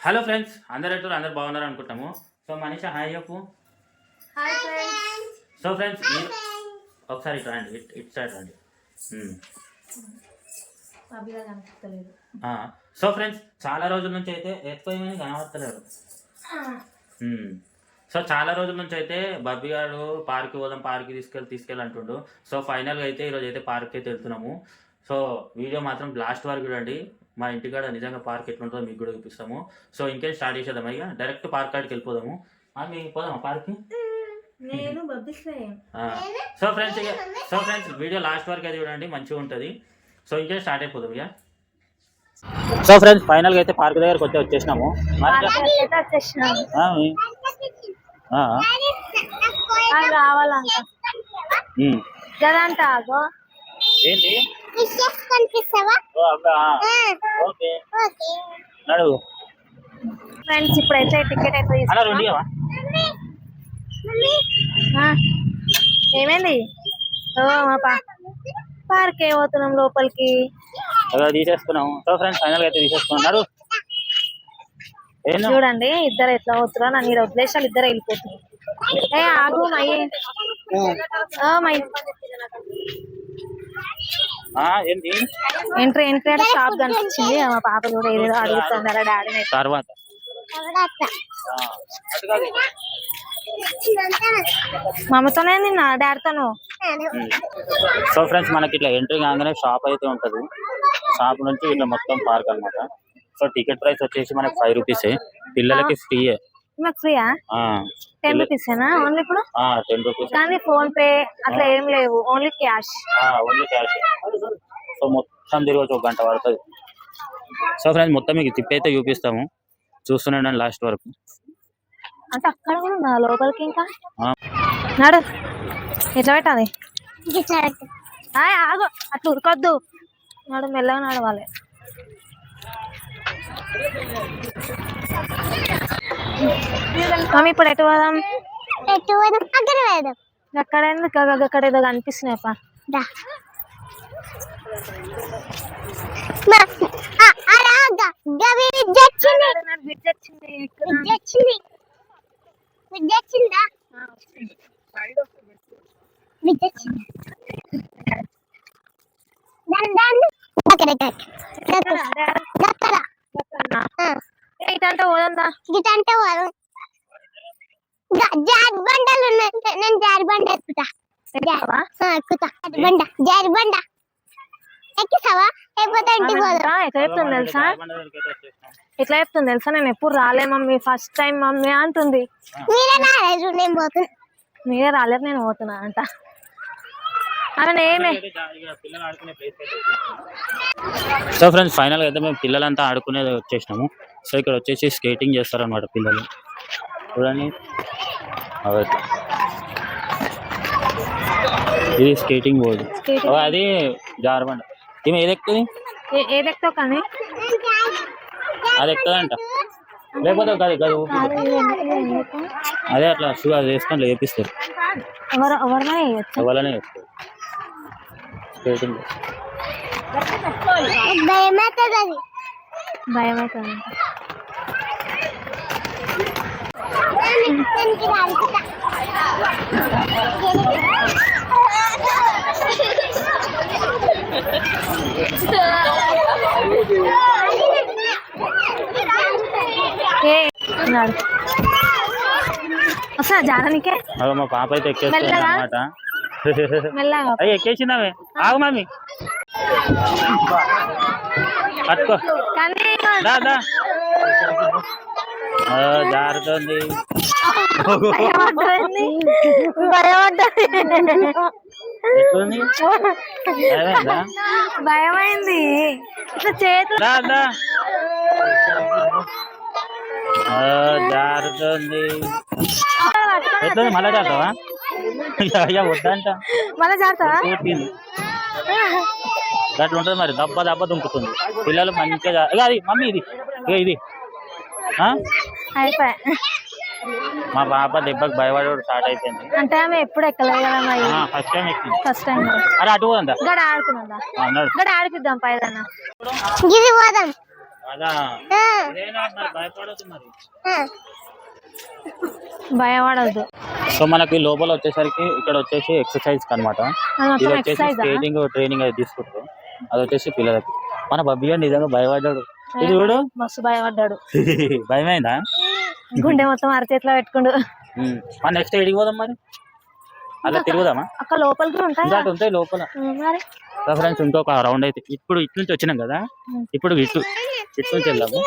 Hello friends, అందరూ బాగున్నారు అనుకుంటాము. సో మనీషా హాయ్ చెప్పు. Hi friends. సో ఫ్రెండ్స్ ఒకసారి ఇటు రండి, ఇటు సైడ్ రండి. సో ఫ్రెండ్స్, చాలా రోజుల నుంచి అయితే ఎక్కువ కనబడతలేరు. సో చాలా రోజుల నుంచి అయితే బబ్బీ గారు పార్క్కి పోదాం, పార్క్కి తీసుకెళ్ళి అంటుండు. సో ఫైనల్గా అయితే ఈరోజు అయితే పార్క్కి అయితే వెళ్తున్నాము. సో వీడియో మాత్రం లాస్ట్ వరకు చూడండి. మా ఇంటికాడ నిజంగా పార్క్ ఎట్లుంటుందో మీకు కూడా చూపిస్తాము. సో ఇంకేం స్టార్ట్ చేసేద్దాం, ఇక డైరెక్ట్ పార్క్ కాడికి వెళ్ళిపోదాము. మీకు పోదామా పార్క్కి? సో ఫ్రెండ్స్ వీడియో లాస్ట్ వరకు అయితే చూడండి, మంచిగా ఉంటుంది. సో ఇంకేం స్టార్ట్ అయిపోదాం ఇక. సో ఫ్రెండ్స్ ఫైనల్గా అయితే పార్క్ దగ్గరకు వచ్చేసినాము. రావాలంట ఏంటి ఫ్రెండ్స్, ఇప్పుడైతే టికెట్ అయితే ఏమైంది? పార్క్ ఏ పోతున్నాం లోపలికి తీసేసుకున్నాము. సో ఫ్రెండ్స్ ఫైనల్ అయితే తీసేసుకున్నారు. చూడండి ఇద్దరు ఎట్లా పోతున్నారు, నన్ను మీరు వదిలేసాలు ఇద్దరు వెళ్ళిపోతున్నారు. ఏ ఆగు ఎంట్రీ అంటే షాప్ కనిపించింది. మా పాప కూడా ఏదో అడుగుతున్నారా డాడీ తర్వాత. మమ్మతోనే నిన్న డాడీతోను. సో ఫ్రెండ్స్ మనకి ఇట్లా ఎంట్రీ కాగానే షాప్ అయితే ఉంటది. షాప్ నుంచి ఇట్లా మొత్తం పార్క్ అన్నమాట. సో టికెట్ ప్రైస్ వచ్చేసి మనకి 5 రూపీస్, పిల్లలకి ఫ్రీయే. ఫ్రీయా? 10 రూపీసేనా ఓన్లీ ఇప్పుడు? 10 రూపీస్. కానీ ఫోన్ పే అట్లా ఏం లేవు, ఓన్లీ క్యాష్. సో మొత్తం తిరిగి వచ్చి 1 గంట పడుతుంది. సో ఫ్రెండ్స్ మొత్తం మీకు తిప్పి అయితే చూపిస్తాము, చూస్తున్నాండి లాస్ట్ వరకు. అంటే అక్కడ కూడా ఉందా లోపలికి? ఇంకా నడు, ఎట్లా పెట్టాలి? ఆగు, అట్లా ఉరకొద్దు, నడు మెల్లగా నడవాలి. మమ్మీ ఇప్పుడు ఎటు పోదాం? అక్కడ ఎందుకు? అక్కడ ఏదో కనిపిస్తున్నాయప్ప. ఇటంటే పోదా? ఇటంటే పోదాం. జారి బండలు ఉన్నాయి, నేను జారి బండ ఎక్కుతా. జారి బండ ఎక్కిస్తావా? లేకపోతే ఇంటికి పోదా? ఎట్లా చెప్తుంది తెలుసా? ఎట్లా చెప్తుంది తెలుసా? నేను ఎప్పుడు రాలే మమ్మీ, ఫస్ట్ టైం మమ్మీ అంటుంది. మీరే రాలేదు, నేను పోతున్నా. మీరే రాలేదు, నేను పోతున్నా అంట. సో ఫ్రెండ్స్ ఫైనల్ అయితే మేము పిల్లలంతా ఆడుకునేది వచ్చేసినాము. సో ఇక్కడ వచ్చేసి స్కేటింగ్ చేస్తారనమాట పిల్లలు. చూడండి, ఇది స్కేటింగ్ బోర్డు, అది జారబండ. ఈమె ఏది ఎక్కుతుంది? ఏదెక్తావు కానీ అది ఎక్కుతుందంట, లేకపోతే అదే అట్లా షూ అది వేసుకొని లేపిస్తారు. ఎవరైనా చేస్తారు స్కేటింగ్. భయం అవుతుంది. వస్తా జారానికే. మా పాప అయితే ఎక్కేస్తుంది అన్నమాట. అయ్యి ఎక్కేసిందామే. ఆగు మమ్మీ, పట్టుకో. జారుతుంది. భయమైంది. చేతులు జారుతుంది. ఎట్లుంది? మళ్ళా జారుతావా? వద్దంట, మళ్ళా జారుతావా? అట్లా ఉంటుంది మరి, దెబ్బ దుంకుతుంది. పిల్లలు మంచిగా అది మమ్మీ ఇది ఇది అయిపోయా. మా పాప దెబ్బకి భయపడి స్టార్ట్ అయిపోయింది. అంటే ఆమె ఎప్పుడు ఎక్కలేదు కదా, ఫస్ట్ టైం. అరే అటు పోదా? గడ ఆడుకుందా? గడ ఆడిపిద్దాం పైదన్నా. అదా ఆ, ఇదేనా మరి భయపడదు మరి. భయపడద్దు. సో మనకి లోపల వచ్చేసరికి ఇక్కడ వచ్చేసి ఎక్సర్సైజ్ అనమాట. ఇది వచ్చేసి ఎక్సర్సైజ్ స్కేటింగ్ ట్రైనింగ్ అది తీసుకుంటారు. అది వచ్చేసి పిల్లలకి. మన బబ్బీ గారు నిజంగా భయపడ్డాడు. ఇది చూడు మస్తు భయపడ్డాడు. భయమైందా? గుండె మొత్తం అరచేతిలో పెట్టుకుండు. మన నెక్స్ట్ ఎడికి పోదాం మరి? అలా తిరుగుదామా? అక్కడ లోపలికి ఉంటాయి ఇంకా అటు ఉంటాయి లోపల. మరి ఫ్రెండ్స్ ఇంకొక రౌండ్ అయితే ఇప్పుడు ఇటు నుంచి వచ్చినాం కదా, ఇప్పుడు ఇటు నుంచి వెళ్దాము.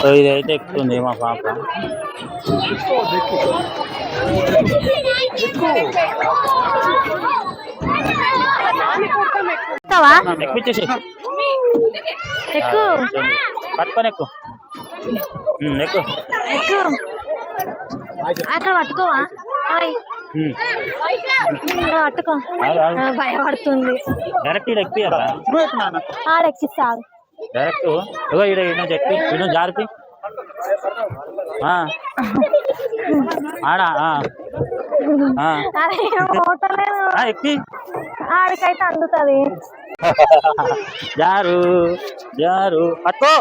సో ఇదైతే ఎక్కుతుంది మా పాప. ఎక్కిచ్చేసి ఎక్కు పట్టుకొని ఎక్కు ఎక్కు ఎక్కు. అక్కడ పట్టుకోవా? పట్టుకో. భయపడుతుంది. డైరెక్ట్ ఇక్కడ ఎక్కియాలా? ఆడెక్కిస్తాడు డైరెక్ట్ ఇక్కడ ఎక్కి ఇక్కడ జారిపి ఆడా ఎక్కి ఆడికైతే అందుతుంది. జారు జారు పట్టుకో.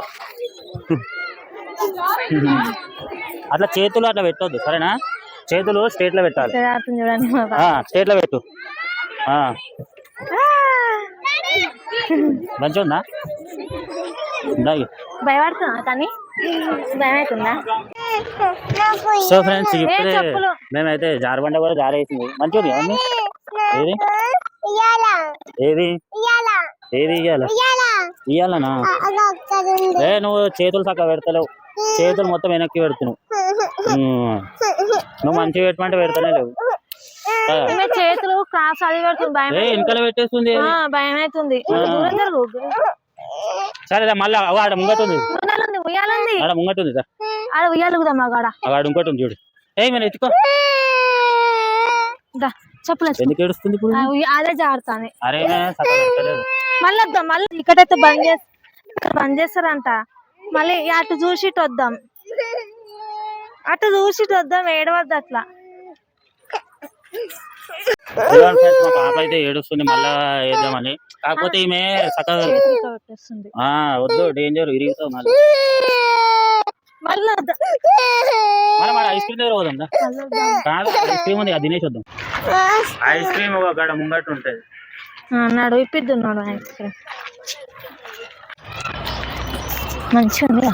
అట్లా చేతులు అట్లా పెట్టొద్దు సరేనా? చేతులు స్ట్రేట్ లో పెట్టాలి. చూడండి స్ట్రేట్ లో పెట్టు. మంచిగా ఉందా? భయపడుతున్నా కానీ భయం అవుతుందా? సో ఫ్రెండ్స్ ఇప్పుడే మేమైతే జారబండ కూడా జారేసింది. మంచిగా ఉంది అన్ని. ఏది ఏది ఏది ఇయ్యాలనా? నువ్వు చేతులు చక్కగా పెడతలేవు. చేతులు మొత్తం వెనక్కి పెడుతున్నావు. నువ్వు మంచిగా పెట్టమంటే పెడతానే లేవు. చేతులు క్రాస్ అది పెడుతుంది. భయం వెనకాల పెట్టేస్తుంది. భయం అవుతుంది. సరే మళ్ళీ ఆడ ముంగటుంది. ఉయ్యాలంది ఆడ ముంగటుంది. ఆడ ఉయ్యాలుగుదా మాగాడ. ఆడ ఇంకోటి ఉంది చూడు. మన ఎత్తుకో. చెప్పలేదు ఎందుకు ఏడుస్తుంది ఇప్పుడు? అదే జారుతాను. అరే మళ్ళీ వద్దాం. మళ్ళీ ఇక్కడైతే బంద్ చేస్తారంట. మళ్ళీ అటు చూసి ఇటు వద్దాం. అటు చూసి ఇటు వద్దాం. ఏడవద్దు అట్లా. మా పాప అయితే ఏడుస్తుంది మళ్ళా వేద్దామని. కాకపోతే ఈమె చక్కగా వద్దు డేంజర్ ఇరుగుతావు. మళ్ళీ మరి ఐస్ క్రీమ్ దగ్గర పోదాం. కాదు ఐస్ క్రీమ్ ఉంది, అది తినేసి వద్దాం. ఐస్ క్రీమ్ ఒక గడ ముంగట్టు ఉంటుంది. అన్నాడు ఇప్పిద్దున్నాడు ఐస్ క్రీమ్. మంచిగా ఉంది.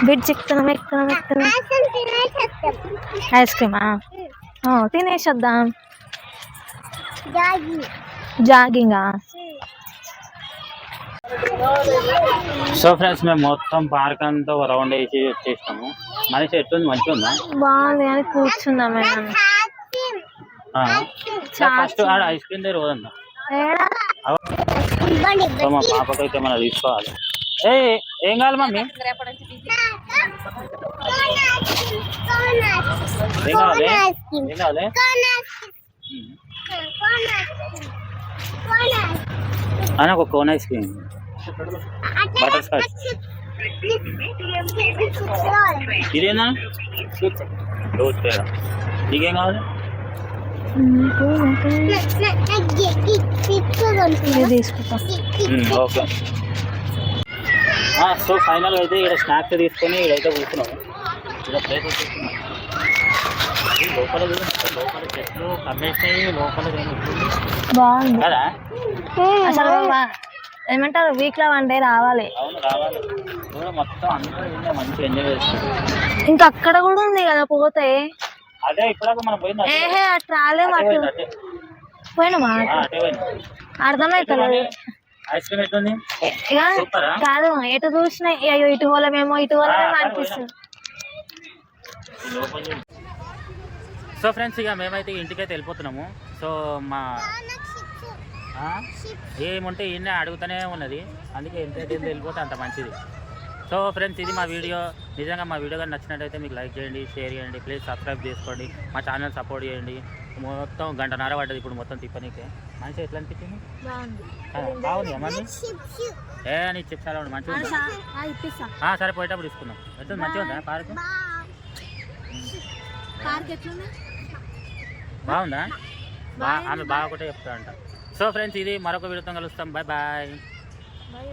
బ్రిడ్జ్ ఎక్కుతున్నాం. ఐస్ క్రీమా? తినేసొద్దాం. జాగింగా? సో ఫ్రెండ్స్ మేము మొత్తం పార్క్ అంతా రౌండ్ వేసి వచ్చేసినాము. మనిషి ఎట్లుంది? మంచిగా ఉందా? బాగుంది అని కూర్చుందాం. ఫస్ట్ ఆడ ఐస్ క్రీమ్ దగ్గర పోదా. సో మా పాపకైతే మనం తీసుకోవాలి. ఏం కావాలి మమ్మీ? ఏం కావాలి? ఏం కావాలి? అని ఒక cone ice cream, butter scotch. ఇదేనా? నీకేం కావాలి? ఓకే. సో ఫైనల్ అయితే ఇక్కడ స్నాక్స్ తీసుకొని ఇక్కడైతే కూర్చున్నాము. ఇక్కడ ప్లేస్ వచ్చేస్తున్నాం. లోపల లోపల చెట్లు కమ్మేసినాయి. లోపల బాగుంది కదా? అసలు ఏమంటారు వీక్ లో 1 డే రావాలి. అవును రావాలి. మొత్తం అందరూ మంచిగా ఎంజాయ్ చేస్తున్నారు. ఇంకా అక్కడ కూడా ఉంది కదా పోతే. అదే ఇప్పుడు మనం పోయింది. ఏహే అటు రాలేము. అటు పోయినామా? అర్థమవుతుంది. ఐస్ క్రీమ్ ఎట్లుంది? కాదు ఎటు చూసినా అయ్యో ఇటు పోలేమేమో ఇటు పోలేమేమో అనిపిస్తుంది. సో ఫ్రెండ్స్ ఇక మేమైతే ఇంటికైతే వెళ్ళిపోతున్నాము. సో మా ఏముంటే ఈయన అడుగుతూనే ఉన్నది. అందుకే ఎంతైతే వెళ్ళిపోతే అంత మంచిది. సో ఫ్రెండ్స్ ఇది మా వీడియో. నిజంగా మా వీడియో కానీ నచ్చినట్టయితే మీకు లైక్ చేయండి, షేర్ చేయండి, ప్లీజ్ సబ్స్క్రైబ్ చేసుకోండి, మా ఛానల్ సపోర్ట్ చేయండి. మొత్తం 1.5 గంట పడ్డది ఇప్పుడు మొత్తం తిప్పనీకే. మంచి ఎట్లా అనిపించింది? బాగుంది అమ్మని. నీకు చెప్తా మంచిగా. సరే పోయేటప్పుడు తీసుకుందాం. ఎట్లా మంచిగా ఉందా పార్క్? బాగుందా? ఆమె బాగా ఒకటే చెప్తా అంట. సో ఫ్రెండ్స్ ఇది మరొక వీడియోతో కలుస్తాం. Bye bye. బాయ్.